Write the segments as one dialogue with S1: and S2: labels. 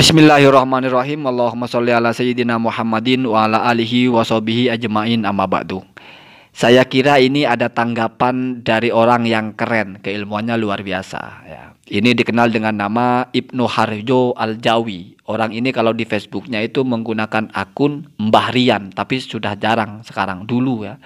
S1: Bismillahirrahmanirrahim. Allahumma sholli ala sayyidina Muhammadin wa ala alihi wa sahbihi ajma'in amma ba'du. Saya kira ini ada tanggapan dari orang yang keren, keilmuannya luar biasa ya. Ini dikenal dengan nama Ibnu Harjo Al-Jawi. Orang ini kalau di Facebooknya itu menggunakan akun Mbah Rian, tapi sudah jarang sekarang, dulu ya.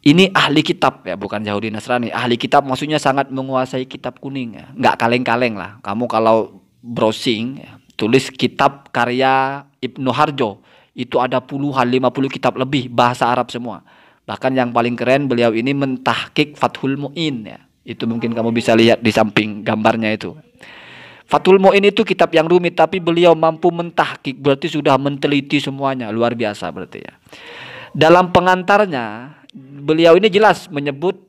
S1: Ini ahli kitab ya, bukan Yahudi Nasrani. Ahli kitab maksudnya sangat menguasai kitab kuning ya. Nggak kaleng-kaleng lah. Kamu kalau browsing ya, tulis kitab karya Ibnu Harjo, itu ada puluhan, 50 kitab lebih, bahasa Arab semua. Bahkan yang paling keren, beliau ini mentahqiq Fathul Mu'in ya. Itu mungkin kamu bisa lihat di samping gambarnya itu. Fathul Mu'in itu kitab yang rumit, tapi beliau mampu mentahqiq, berarti sudah menteliti semuanya, luar biasa berarti ya. Dalam pengantarnya, beliau ini jelas menyebut,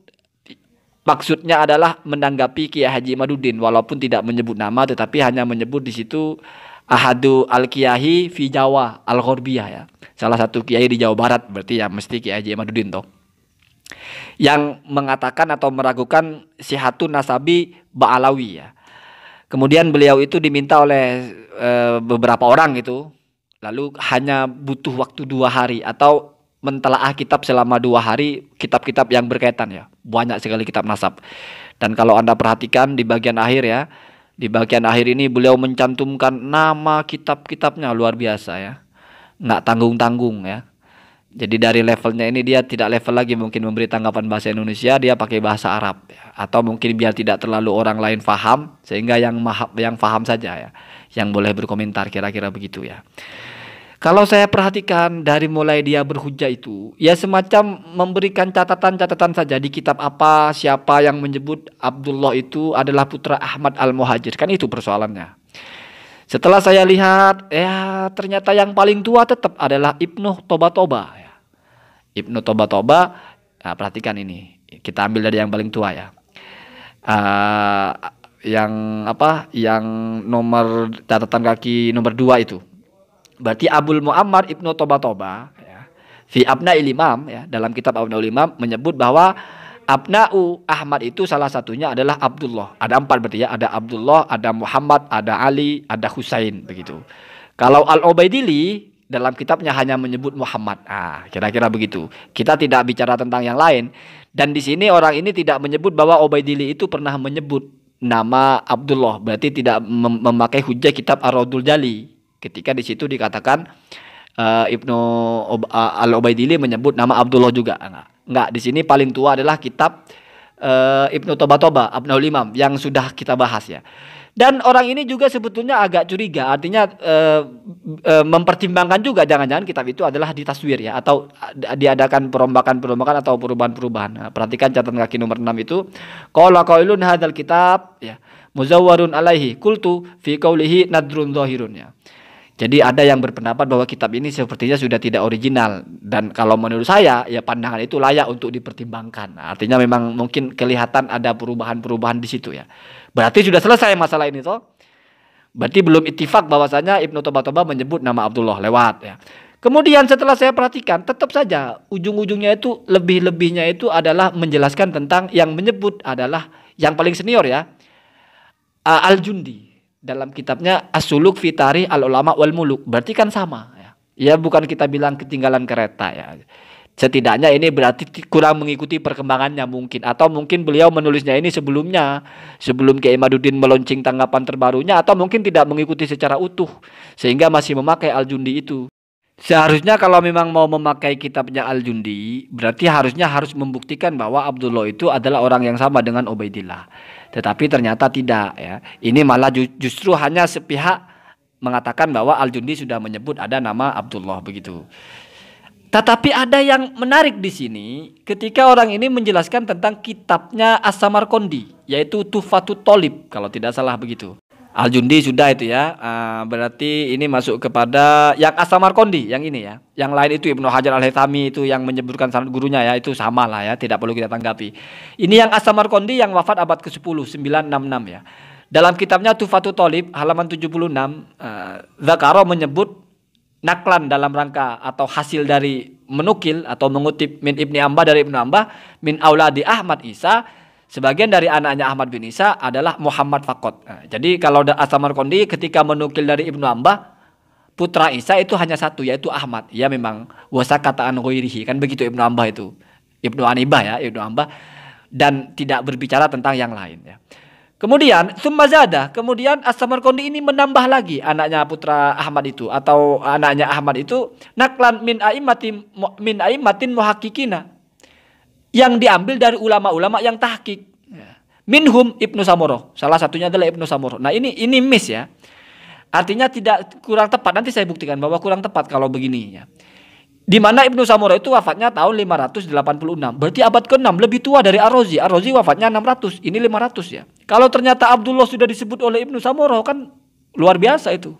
S1: maksudnya adalah menanggapi Kiai Haji Imaduddin, walaupun tidak menyebut nama, tetapi hanya menyebut di situ Ahadu Al-Kiyahi fi Jawa Al-Ghorbiyah ya. Salah satu kiai di Jawa Barat, berarti ya mesti Kiai Haji Imaduddin toh. Yang mengatakan atau meragukan sihatun nasabi Ba'alawi ya. Kemudian beliau itu diminta oleh beberapa orang itu, lalu hanya butuh waktu 2 hari atau mentelaah kitab selama 2 hari, kitab-kitab yang berkaitan ya. Banyak sekali kitab nasab. Dan kalau Anda perhatikan di bagian akhir ya, di bagian akhir ini beliau mencantumkan nama kitab-kitabnya, luar biasa ya. Nggak tanggung-tanggung ya. Jadi dari levelnya ini dia tidak level lagi mungkin memberi tanggapan bahasa Indonesia, dia pakai bahasa Arab ya. Atau mungkin biar tidak terlalu orang lain faham, sehingga yang faham saja ya, yang boleh berkomentar, kira-kira begitu ya. Kalau saya perhatikan dari mulai dia berhujjah itu, ya semacam memberikan catatan-catatan saja di kitab apa, siapa yang menyebut Abdullah itu adalah putra Ahmad Al-Muhajir. Kan itu persoalannya. Setelah saya lihat, ya ternyata yang paling tua tetap adalah Ibnu Toba-Toba. Ya. Ibnu Toba-Toba, nah, perhatikan ini. Kita ambil dari yang paling tua ya. Yang nomor catatan kaki nomor 2 itu. Berarti Abul Muammar Ibnu Toba-Toba ya, fi Abna'il Imam ya, dalam kitab Abna'ul Imam menyebut bahwa Abna'u Ahmad itu salah satunya adalah Abdullah. Ada 4 berarti ya, ada Abdullah, ada Muhammad, ada Ali, ada Husain begitu. Kalau Al-Ubaidili dalam kitabnya hanya menyebut Muhammad. Kira-kira begitu. Kita tidak bicara tentang yang lain. Dan di sini orang ini tidak menyebut bahwa Ubaidili itu pernah menyebut nama Abdullah. Berarti tidak memakai hujjah kitab Ar-Raddul Jali. Ketika di situ dikatakan Ibnu Al-Ubaidili menyebut nama Abdullah juga. Enggak, di sini paling tua adalah kitab Ibnu Toba-Toba, Abna'ul Imam yang sudah kita bahas ya. Dan orang ini juga sebetulnya agak curiga, artinya mempertimbangkan juga jangan-jangan kitab itu adalah ditaswir ya, atau diadakan perombakan-perombakan atau perubahan-perubahan. Nah, perhatikan catatan kaki nomor 6 itu. Qala qailun hadzal kitab ya muzawwarun alaihi qultu fi qaulihi nadrun zahirun ya. Jadi ada yang berpendapat bahwa kitab ini sepertinya sudah tidak original. Dan kalau menurut saya, ya pandangan itu layak untuk dipertimbangkan. Nah, artinya memang mungkin kelihatan ada perubahan-perubahan di situ ya. Berarti sudah selesai masalah ini toh. Berarti belum ittifaq bahwasanya Ibnu Toba-Toba menyebut nama Abdullah, lewat ya. Kemudian setelah saya perhatikan, tetap saja ujung-ujungnya itu, lebih-lebihnya itu adalah menjelaskan tentang yang menyebut adalah yang paling senior ya, Al-Jundi. Dalam kitabnya As-Suluk fi Tarikh Al-Ulama wal Muluk. Berarti kan sama ya. Ya bukan kita bilang ketinggalan kereta ya. Setidaknya ini berarti kurang mengikuti perkembangannya mungkin, atau mungkin beliau menulisnya ini sebelumnya, sebelum Kiai Imaduddin meluncing tanggapan terbarunya, atau mungkin tidak mengikuti secara utuh sehingga masih memakai Al-Jundi itu. Seharusnya kalau memang mau memakai kitabnya Al-Jundi, berarti harusnya harus membuktikan bahwa Abdullah itu adalah orang yang sama dengan Ubaidillah. Tetapi ternyata tidak ya. Ini malah justru hanya sepihak mengatakan bahwa Al-Jundi sudah menyebut ada nama Abdullah begitu. Tetapi ada yang menarik di sini ketika orang ini menjelaskan tentang kitabnya As-Samarqandi, yaitu Tuhfatut Thalib kalau tidak salah begitu. Al-Jundi sudah itu ya, berarti ini masuk kepada yang As-Samarqandi yang ini ya. Yang lain itu Ibnu Hajar Al-Haythami itu yang menyebutkan sanad gurunya ya, itu sama lah ya, tidak perlu kita tanggapi. Ini yang As-Samarqandi yang wafat abad ke-10, 966 ya. Dalam kitabnya Tuhfatut Thalib halaman 76, Zakaro menyebut naklan dalam rangka atau hasil dari menukil atau mengutip min Ibni Amba dari Ibnu Amba min auladi Ahmad Isa Sebagian dari anaknya Ahmad bin Isa adalah Muhammad Fakot. Nah, jadi kalau As-Samarqandi ketika menukil dari Ibnu Ambah, putra Isa itu hanya satu, yaitu Ahmad. Ya memang wasakataan ghairihi, kan begitu Ibnu Ambah itu. Ibnu Anibah ya, Ibnu Ambah, dan tidak berbicara tentang yang lain ya. Kemudian summa zada, kemudian As-Samarqandi ini menambah lagi anaknya putra Ahmad itu atau anaknya Ahmad itu naklan min aimatin muhakkikina, yang diambil dari ulama-ulama yang tahqiq. Minhum Ibnu Samurah, salah satunya adalah Ibnu Samurah. Nah, ini miss ya. Artinya tidak, kurang tepat. Nanti saya buktikan bahwa kurang tepat kalau begini ya. Di mana Ibnu Samurah itu wafatnya tahun 586. Berarti abad ke-6, lebih tua dari Ar-Razi. Ar-Razi wafatnya 600, ini 500 ya. Kalau ternyata Abdullah sudah disebut oleh Ibnu Samurah, kan luar biasa itu.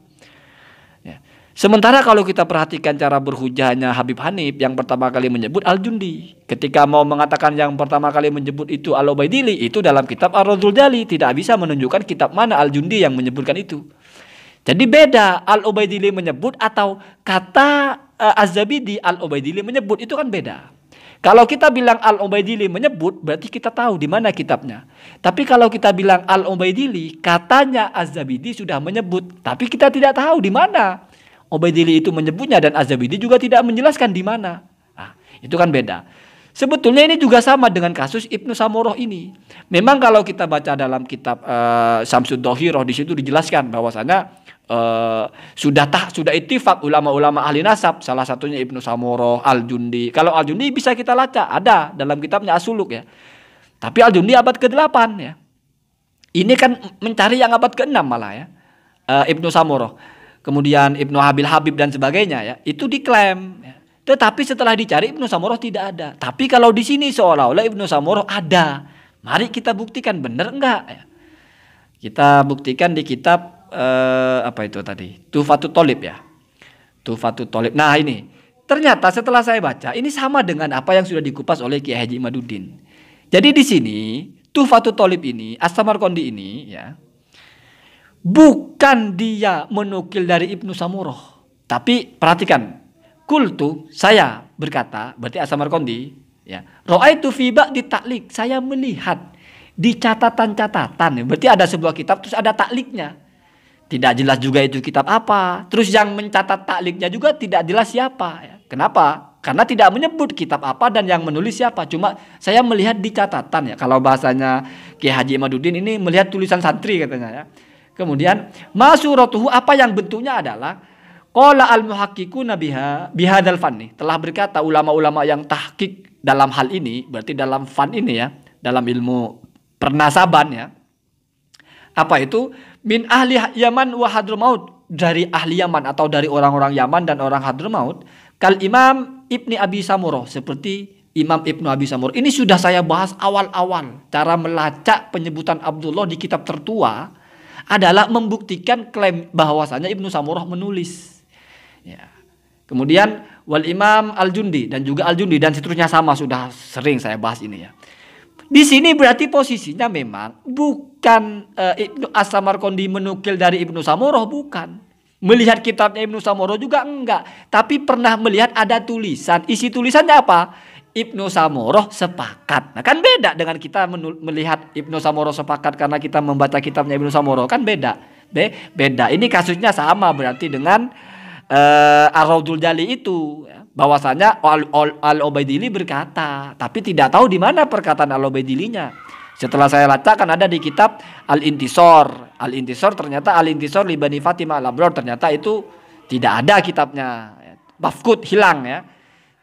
S1: Ya. Sementara kalau kita perhatikan cara berhujahnya Habib Hanif, yang pertama kali menyebut Al-Jundi. Ketika mau mengatakan yang pertama kali menyebut itu Al-Ubaidili, itu dalam kitab Ar-Radul Jali. Tidak bisa menunjukkan kitab mana Al-Jundi yang menyebutkan itu. Jadi beda Al-Ubaidili menyebut atau kata Az-Zabidi Al-Ubaidili menyebut, itu kan beda. Kalau kita bilang Al-Ubaidili menyebut, berarti kita tahu di mana kitabnya. Tapi kalau kita bilang Al-Ubaidili, katanya Az-Zabidi sudah menyebut, tapi kita tidak tahu di mana Ubaidili itu menyebutnya, dan Az-Zabidi juga tidak menjelaskan di mana. Nah, itu kan beda. Sebetulnya ini juga sama dengan kasus Ibnu Samurah ini. Memang kalau kita baca dalam kitab Syamsud Dhahirah, di situ dijelaskan bahwasanya sudah ittifaq ulama-ulama ahli nasab, salah satunya Ibnu Samurah, Al-Jundi. Kalau Al-Jundi bisa kita lacak, ada dalam kitabnya As-Suluk ya. Tapi Al-Jundi abad ke-8 ya. Ini kan mencari yang abad ke-6 malah ya. Ibnu Samurah. Kemudian Ibnu Habil Habib dan sebagainya ya. Itu diklaim ya. Tetapi setelah dicari Ibnu Samurah tidak ada. Tapi kalau di sini seolah-olah Ibnu Samurah ada. Mari kita buktikan benar enggak ya. Kita buktikan di kitab apa itu tadi? Tuhfatul Thalib ya. Tuhfatul Thalib. Nah, ini ternyata setelah saya baca, ini sama dengan apa yang sudah dikupas oleh Kiai Haji Imaduddin. Jadi di sini Tuhfatul Thalib ini, As-Samarqandi ini ya, bukan dia menukil dari Ibnu Samurah. Tapi perhatikan, kultu, saya berkata, berarti As-Samarqandi ya, ra'aitu fi ba'di ta'liq, saya melihat di catatan-catatan, berarti ada sebuah kitab terus ada takliknya. Tidak jelas juga itu kitab apa. Terus yang mencatat takliknya juga tidak jelas siapa ya. Kenapa? Karena tidak menyebut kitab apa dan yang menulis siapa. Cuma saya melihat di catatan ya. Kalau bahasanya Kiai Haji Imaduddin ini melihat tulisan santri katanya ya. Kemudian masuratuhu, apa yang bentuknya adalah qala al-muhaqqiquna bihadzal fanni. Telah berkata ulama-ulama yang tahqiq dalam hal ini, berarti dalam fan ini ya, dalam ilmu pernasaban ya. Apa itu? Min ahli Yaman wa Hadramaut, dari ahli Yaman atau dari orang-orang Yaman dan orang Hadramaut, kal Imam Ibni Abi Samurah, seperti Imam Ibnu Abi Samurah. Ini sudah saya bahas awal-awal. Cara melacak penyebutan Abdullah di kitab tertua adalah membuktikan klaim bahwasanya Ibnu Samurah menulis. Ya. Kemudian wal Imam Al-Jundi, dan juga Al-Jundi dan seterusnya, sama, sudah sering saya bahas ini ya. Di sini berarti posisinya memang bukan Ibnu As-Samarqandi menukil dari Ibnu Samurah, bukan. Melihat kitabnya Ibnu Samurah juga enggak, tapi pernah melihat ada tulisan. Isi tulisannya apa? Ibnu Samurah sepakat. Nah, kan beda dengan kita melihat Ibnu Samurah sepakat karena kita membaca kitabnya Ibnu Samurah, kan beda. Beda. Ini kasusnya sama berarti dengan Ar-Raudhul Jali itu ya. Bahwasanya Al-Ubaidili berkata, tapi tidak tahu di mana perkataan Al-Ubaidilinya. Setelah saya lacak kan ada di kitab Al-Intisar. Al-Intisar, ternyata Al-Intisar li Bani Fatimah Al-Abror, ternyata itu tidak ada kitabnya. Mafqud, hilang ya.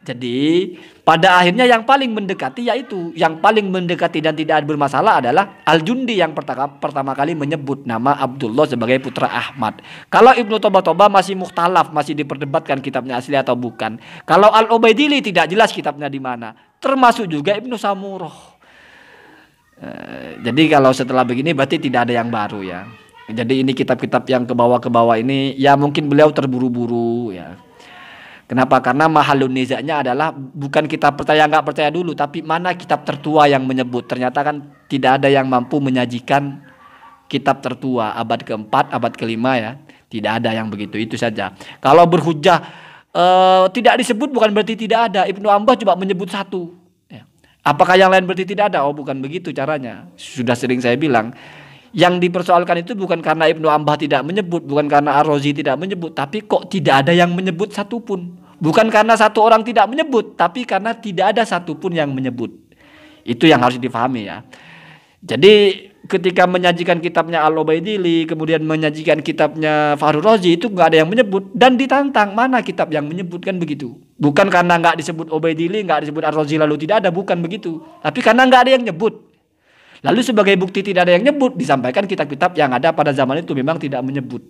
S1: Jadi pada akhirnya yang paling mendekati, yaitu yang paling mendekati dan tidak bermasalah adalah Al-Jundi yang pertama kali menyebut nama Abdullah sebagai putra Ahmad. Kalau Ibnu Toba masih mukhtalaf, masih diperdebatkan kitabnya asli atau bukan. Kalau Al-Ubaidili tidak jelas kitabnya di mana. Termasuk juga Ibnu Samurah. Jadi kalau setelah begini berarti tidak ada yang baru ya. Jadi ini kitab-kitab yang ke bawah ini ya mungkin beliau terburu-buru ya. Kenapa? Karena mahalun nizaknya adalah bukan kita percaya nggak percaya dulu, tapi mana kitab tertua yang menyebut. Ternyata kan tidak ada yang mampu menyajikan kitab tertua abad ke-4, abad ke-5 ya. Tidak ada yang begitu, itu saja. Kalau berhujah tidak disebut bukan berarti tidak ada. Ibnu Ambah coba menyebut satu. Ya. Apakah yang lain berarti tidak ada? Oh, bukan begitu caranya. Sudah sering saya bilang, yang dipersoalkan itu bukan karena Ibnu Ambah tidak menyebut, bukan karena Ar-Razi tidak menyebut, tapi kok tidak ada yang menyebut satupun. Bukan karena satu orang tidak menyebut, tapi karena tidak ada satupun yang menyebut. Itu yang harus difahami ya. Jadi ketika menyajikan kitabnya Al-Ubaidili, kemudian menyajikan kitabnya Fakhrul Razi, itu nggak ada yang menyebut dan ditantang mana kitab yang menyebut, kan begitu. Bukan karena nggak disebut Ubaidili, nggak disebut Ar-Razi lalu tidak ada, bukan begitu. Tapi karena nggak ada yang nyebut. Lalu sebagai bukti tidak ada yang nyebut, disampaikan kitab-kitab yang ada pada zaman itu memang tidak menyebut.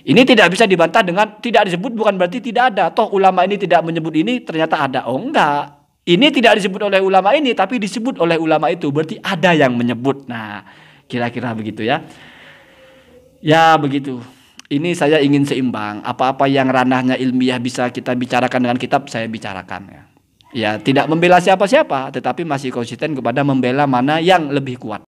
S1: Ini tidak bisa dibantah dengan tidak disebut bukan berarti tidak ada. Toh ulama ini tidak menyebut ini ternyata ada. Oh enggak. Ini tidak disebut oleh ulama ini tapi disebut oleh ulama itu. Berarti ada yang menyebut. Nah, kira-kira begitu ya. Ya begitu. Ini saya ingin seimbang. Apa-apa yang ranahnya ilmiah bisa kita bicarakan dengan kitab, saya bicarakan ya. Ya, tidak membela siapa-siapa, tetapi masih konsisten kepada membela mana yang lebih kuat.